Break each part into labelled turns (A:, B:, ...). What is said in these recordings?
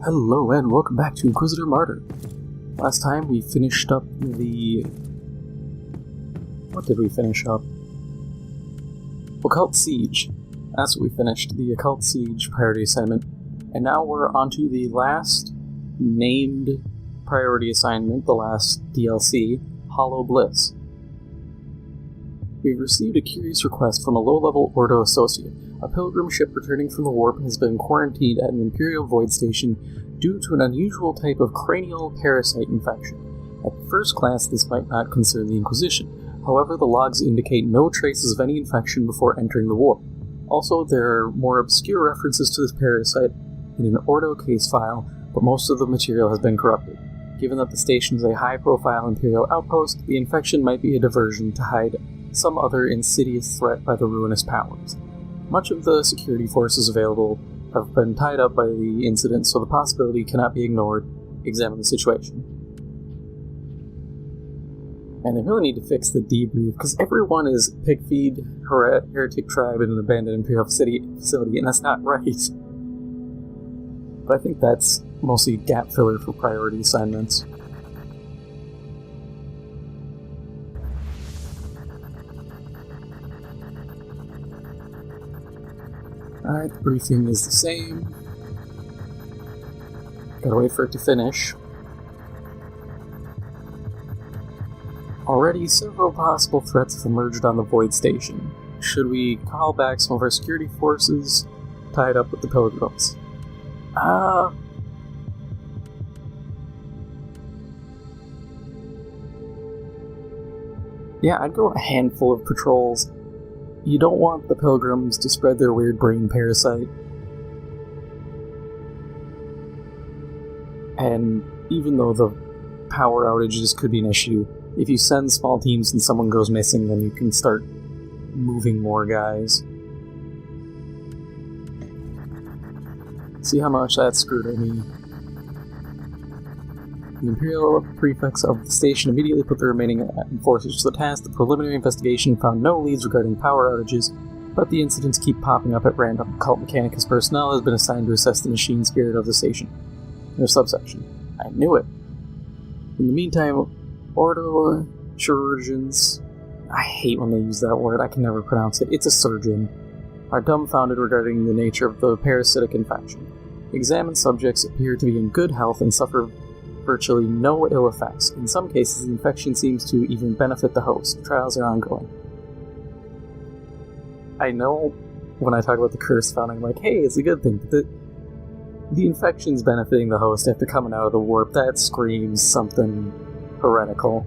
A: Hello and welcome back to Inquisitor Martyr. Last time we finished up the... What did we finish up? Occult Siege. That's what we finished, the Occult Siege priority assignment. And now we're onto the last named priority assignment, the last DLC, Hollow Bliss. We've received a curious request from a low-level Ordo associate. A pilgrim ship returning from the warp has been quarantined at an Imperial Void Station due to an unusual type of cranial parasite infection. At first glance, this might not concern the Inquisition. However, the logs indicate no traces of any infection before entering the warp. Also, there are more obscure references to this parasite in an Ordo case file, but most of the material has been corrupted. Given that the station is a high-profile Imperial outpost, the infection might be a diversion to hide some other insidious threat by the ruinous powers. Much of the security forces available have been tied up by the incident, so the possibility cannot be ignored. Examine the situation. And they really need to fix the debrief, because everyone is pig-feed, heretic tribe, in an abandoned Imperial facility, and that's not right. But I think that's mostly gap filler for priority assignments. Alright, the briefing is the same. Gotta wait for it to finish. Already, several possible threats have emerged on the Void Station. Should we call back some of our security forces tied up with the pilgrims? Yeah, I'd go a handful of patrols. You don't want the pilgrims to spread their weird brain parasite. And even though the power outages could be an issue, if you send small teams and someone goes missing, then you can start moving more guys. See how much that screwed me. The Imperial prefects of the station immediately put the remaining enforcers to the task. The preliminary investigation found no leads regarding power outages, but the incidents keep popping up at random. Cult Mechanicus personnel has been assigned to assess the machine spirit of the station. Their subsection. I knew it. In the meantime, Ordo chirurgeons, I hate when they use that word, I can never pronounce it, it's a surgeon, are dumbfounded regarding the nature of the parasitic infection. Examined subjects appear to be in good health and suffer virtually no ill effects. In some cases, the infection seems to even benefit the host. Trials are ongoing. I know when I talk about the curse found, I'm like, hey, it's a good thing, but the infection's benefiting the host after coming out of the warp. That screams something heretical.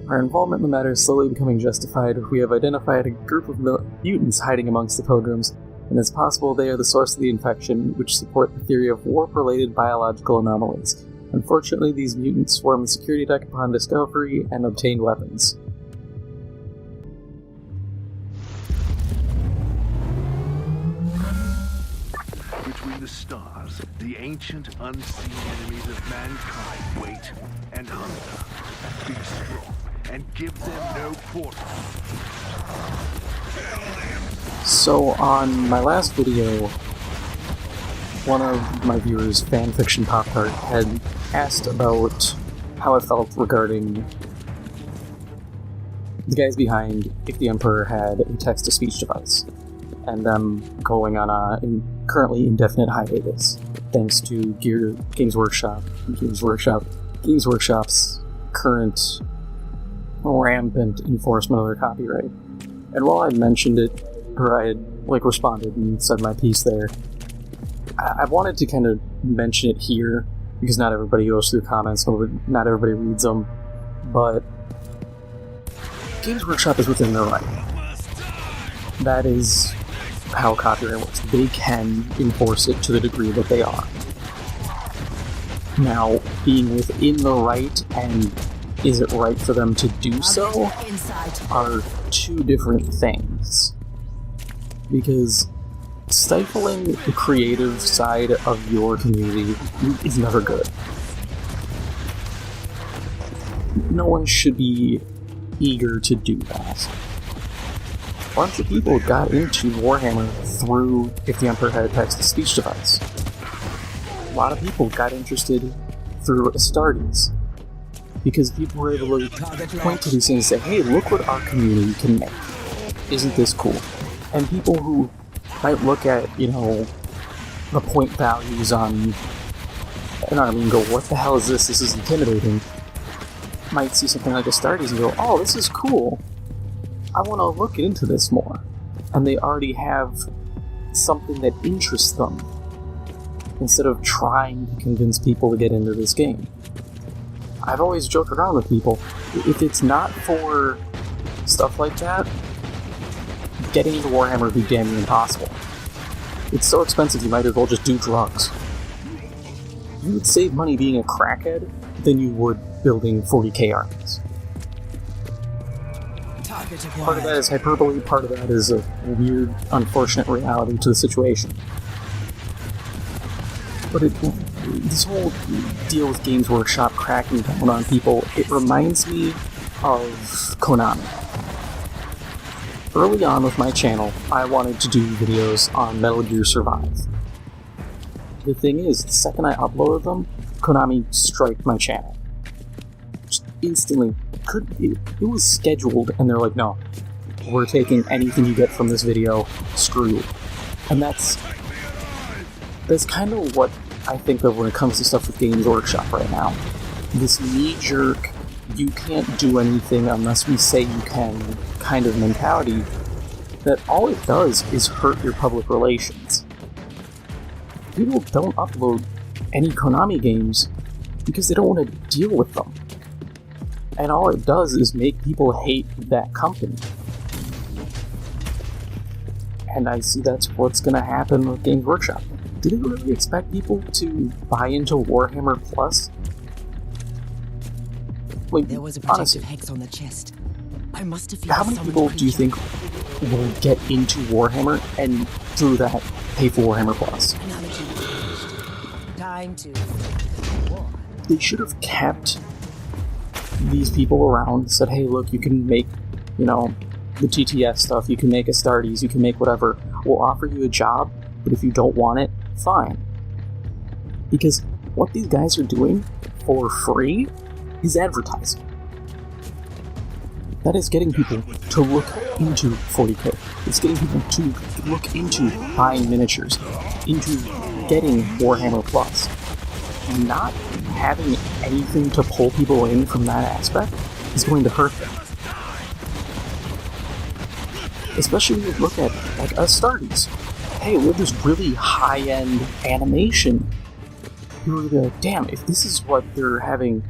A: Our involvement in the matter is slowly becoming justified. We have identified a group of mutants hiding amongst the pilgrims, and it's possible they are the source of the infection, which support the theory of warp-related biological anomalies. Unfortunately, these mutants swarmed the security deck upon discovery and obtained weapons.
B: Between the stars, the ancient, unseen enemies of mankind wait and hunger. Be strong and give them no quarter.
A: So, on my last video, one of my viewers, Fanfiction Pop-Tart, had asked about how I felt regarding the guys behind If the Emperor had a text-to-speech device, and them going on a currently indefinite hiatus, thanks to Games Workshop's current rampant enforcement of their copyright. And while I mentioned it, or I had responded and said my piece there, I wanted to kind of mention it here, because not everybody goes through comments, not everybody reads them, but Games Workshop is within their right. That is how copyright works. They can enforce it to the degree that they are. Now, being within the right and is it right for them to do so are two different things. Because stifling the creative side of your community is never good. No one should be eager to do that. bunch of people got into Warhammer through If the Emperor Had a Text-to-Speech Device. A lot of people got interested through Astartes, because people were able to point to these things and say, hey, look what our community can make. Isn't this cool? And people who might look at, the point values on an army and go, what the hell is this? This is intimidating. Might see something like Astartes and go, oh, this is cool. I want to look into this more. And they already have something that interests them, instead of trying to convince people to get into this game. I've always joked around with people, if it's not for stuff like that, getting into Warhammer would be damn near impossible. It's so expensive you might as well just do drugs. You would save money being a crackhead than you would building 40k armies. Part of that is hyperbole, part of that is a weird, unfortunate reality to the situation. But this whole deal with Games Workshop cracking down on people, it reminds me of Konami. Early on with my channel, I wanted to do videos on Metal Gear Survive. The thing is, the second I uploaded them, Konami striked my channel. Just instantly. It was scheduled, and they're like, no, we're taking anything you get from this video, screw you. And that's kind of what I think of when it comes to stuff with Games Workshop right now. This knee-jerk, you can't do anything unless we say you can kind of mentality, that all it does is hurt your public relations. People don't upload any Konami games because they don't want to deal with them. And all it does is make people hate that company. And I see that's what's going to happen with Games Workshop. Did they really expect people to buy into Warhammer Plus? Wait,
C: there was a protective hex on the chest. I must have.
A: How many people do you think will get into Warhammer and through that pay for Warhammer Plus?
C: Time to war.
A: They should have kept these people around, said, hey, look, you can make, the TTS stuff, you can make Astartes, you can make whatever. We'll offer you a job, but if you don't want it, fine. Because what these guys are doing for free is advertising. That is getting people to look into 40k. It's getting people to look into buying miniatures, into getting Warhammer Plus. Not having anything to pull people in from that aspect is going to hurt them. Especially when you look at, like, Astartes. Hey, we have this really high-end animation. You're like, damn, if this is what they're having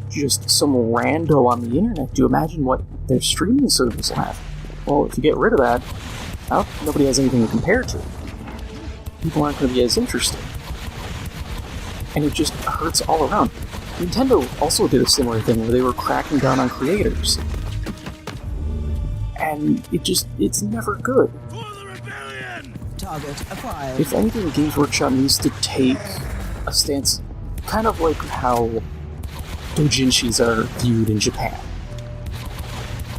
A: just some rando on the internet, do you imagine what their streaming service will have? Well, if you get rid of that, well, nobody has anything to compare to. People aren't going to be as interested. And it just hurts all around. Nintendo also did a similar thing where they were cracking down on creators. And it's never good.
C: Target acquired.
A: If anything, Games Workshop needs to take a stance kind of like how doujinshis are viewed in Japan.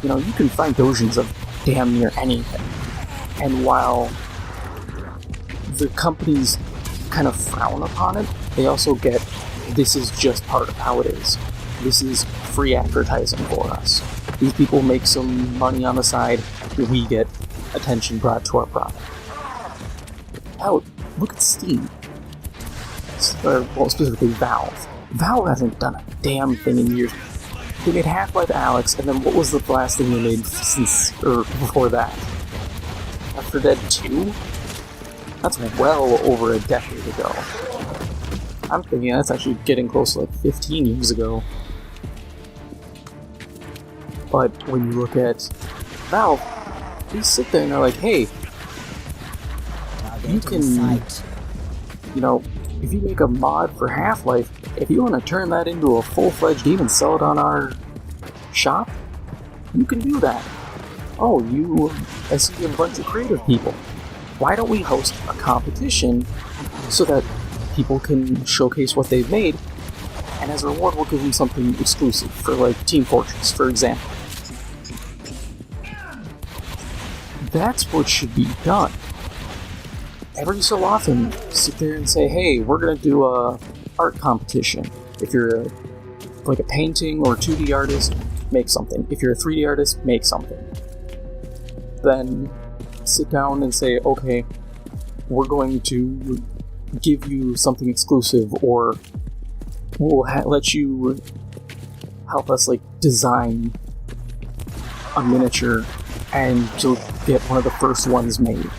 A: You can find doujins of damn near anything. And while the companies kind of frown upon it, they also get, this is just part of how it is. This is free advertising for us. These people make some money on the side, we get attention brought to our product. Hell, look at Steam. Well, specifically Valve. Valve hasn't done a damn thing in years. They made Half-Life Alyx, and then what was the last thing they made before that? Left 4 Dead 2? That's well over a decade ago. I'm thinking that's actually getting close to 15 years ago. But when you look at Valve, they sit there and they're like, hey, you can, if you make a mod for Half-Life, if you want to turn that into a full-fledged game and sell it on our shop, you can do that. Oh, I see you have a bunch of creative people. Why don't we host a competition so that people can showcase what they've made, and as a reward we'll give them something exclusive for, Team Fortress, for example. That's what should be done. Every so often, sit there and say, hey, we're going to do a art competition. If you're like a painting or 2D artist, make something. If you're a 3D artist, make something. Then sit down and say, okay, we're going to give you something exclusive, or we'll let you help us like design a miniature and you'll get one of the first ones made.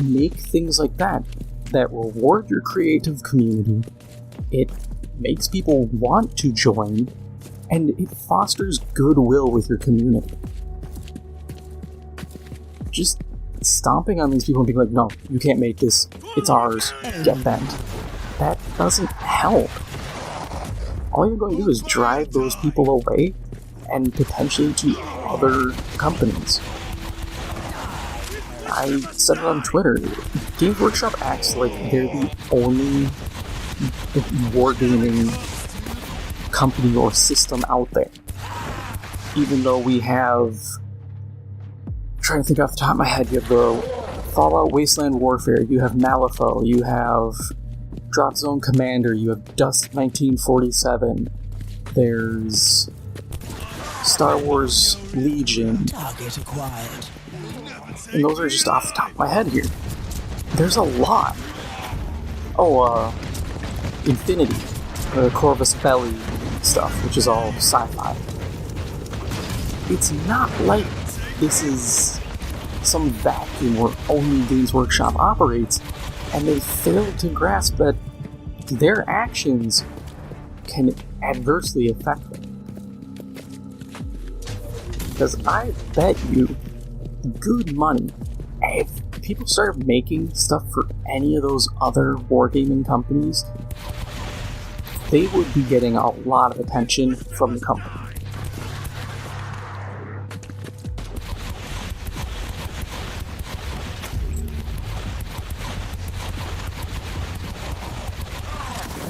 A: Make things like that reward your creative community. It makes people want to join, and it fosters goodwill with your community. Just stomping on these people and being like, no, you can't make this, it's ours, get bent. That doesn't help. All you're going to do is drive those people away and potentially to other companies. I said it on Twitter, Games Workshop acts like they're the only wargaming company or system out there. Even though we have, I'm trying to think off the top of my head, you have the Fallout Wasteland Warfare, you have Malifaux, you have Drop Zone Commander, you have Dust 1947, there's Star Wars Legion.
C: Target acquired.
A: And those are just off the top of my head here. There's a lot. Oh, Infinity, the Corvus Belli stuff, which is all sci-fi. It's not like this is some vacuum where only Games Workshop operates, and they fail to grasp that their actions can adversely affect them. Because I bet you good money, if people started making stuff for any of those other wargaming companies, they would be getting a lot of attention from the company.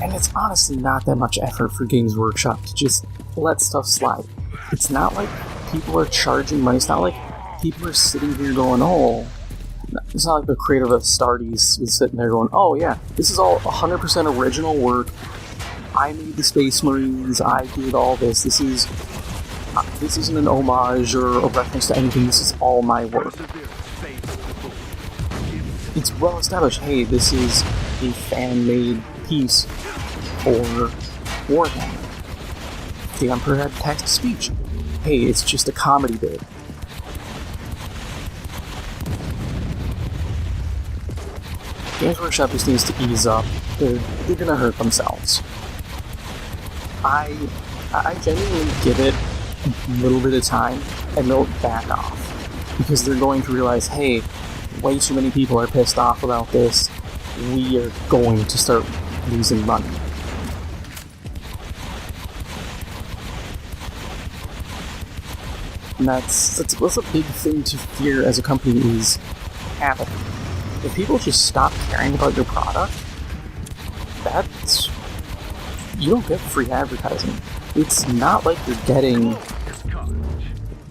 A: And it's honestly not that much effort for Games Workshop to just let stuff slide. It's not like people are charging money. It's not like people are sitting here going, oh, it's not like the creator of Astartes was sitting there going, oh yeah, this is all 100% original work. I made the Space Marines, I did all this. This isn't an homage or a reference to anything, this is all my work. It's well established, hey, this is a fan-made piece for Warhammer. The Emperor had text-to-speech. Hey, it's just a comedy bit. Games Workshop just needs to ease up. They're gonna hurt themselves. I genuinely give it a little bit of time and they'll back off. Because they're going to realize, hey, way too many people are pissed off about this. We are going to start losing money. And that's a big thing to fear as a company is apathy. If people just stop caring about your product, you don't get free advertising. It's not like you're getting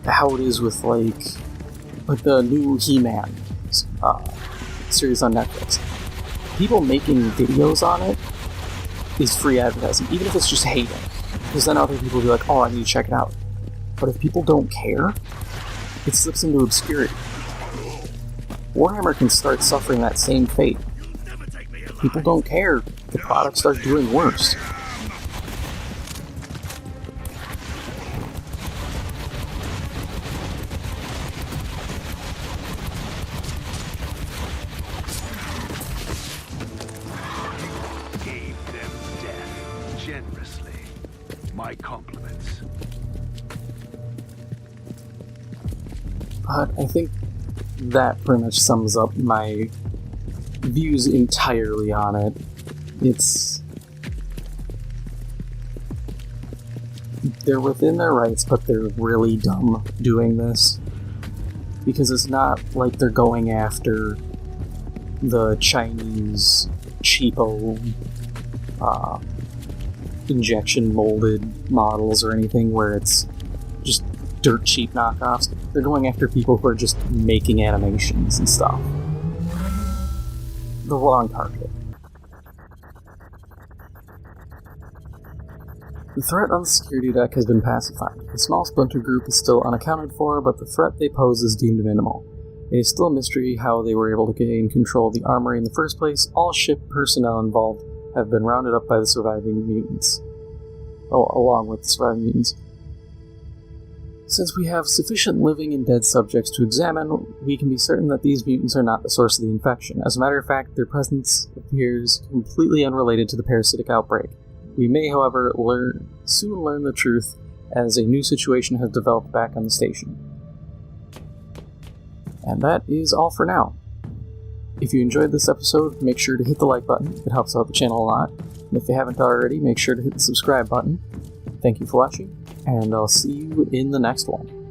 A: how it is with like the new He-Man series on Netflix. People making videos on it is free advertising, even if it's just hating. Because then other people will be like, oh, I need to check it out. But if people don't care, it slips into obscurity. Warhammer can start suffering that same fate. People don't care, the products start doing worse.
B: Gave them death generously. My compliments.
A: But I think that pretty much sums up my views entirely on it. They're within their rights, but they're really dumb doing this. Because it's not like they're going after the Chinese cheapo injection molded models or anything where it's just dirt cheap knockoffs. They're going after people who are just making animations and stuff. The wrong target. The threat on the security deck has been pacified. The small splinter group is still unaccounted for, but the threat they pose is deemed minimal. It is still a mystery how they were able to gain control of the armory in the first place. All ship personnel involved have been rounded up by the surviving mutants. Along with the surviving mutants. Since we have sufficient living and dead subjects to examine, we can be certain that these mutants are not the source of the infection. As a matter of fact, their presence appears completely unrelated to the parasitic outbreak. We may, however, soon learn the truth as a new situation has developed back on the station. And that is all for now. If you enjoyed this episode, make sure to hit the like button. It helps out the channel a lot. And if you haven't already, make sure to hit the subscribe button. Thank you for watching, and I'll see you in the next one.